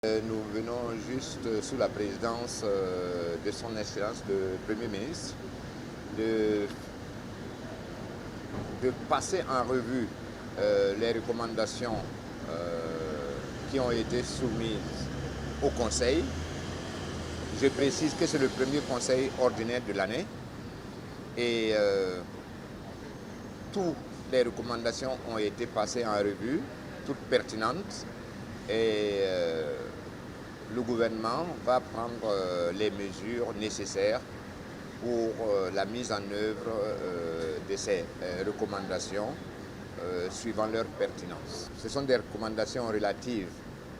Nous venons juste sous la présidence de son Excellence le Premier ministre de passer en revue les recommandations qui ont été soumises au Conseil. Je précise que c'est le premier Conseil ordinaire de l'année et toutes les recommandations ont été passées en revue, toutes pertinentes. Et le gouvernement va prendre les mesures nécessaires pour la mise en œuvre de ces recommandations suivant leur pertinence. Ce sont des recommandations relatives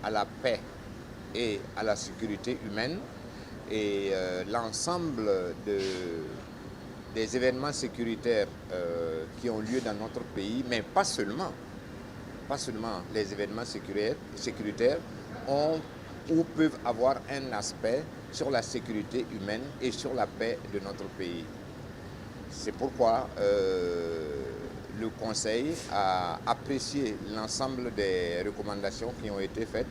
à la paix et à la sécurité humaine et l'ensemble des événements sécuritaires qui ont lieu dans notre pays, mais pas seulement les événements sécuritaires ont ou peuvent avoir un aspect sur la sécurité humaine et sur la paix de notre pays. C'est pourquoi le Conseil a apprécié l'ensemble des recommandations qui ont été faites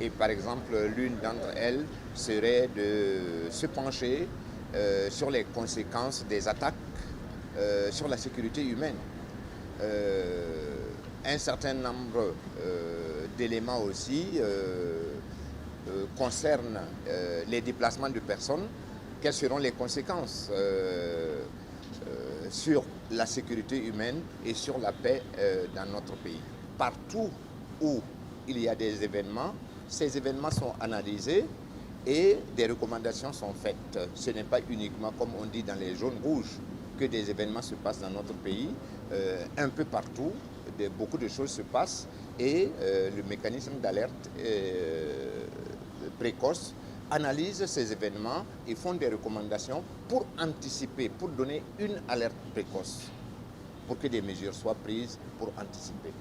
et par exemple l'une d'entre elles serait de se pencher sur les conséquences des attaques sur la sécurité humaine. Un certain nombre d'éléments aussi concernent les déplacements de personnes. Quelles seront les conséquences sur la sécurité humaine et sur la paix dans notre pays? Partout où il y a des événements, ces événements sont analysés et des recommandations sont faites. Ce n'est pas uniquement, comme on dit dans les zones rouges, que des événements se passent dans notre pays. Un peu partout, beaucoup de choses se passent et le mécanisme d'alerte précoce analyse ces événements et font des recommandations pour anticiper, pour donner une alerte précoce, pour que des mesures soient prises pour anticiper.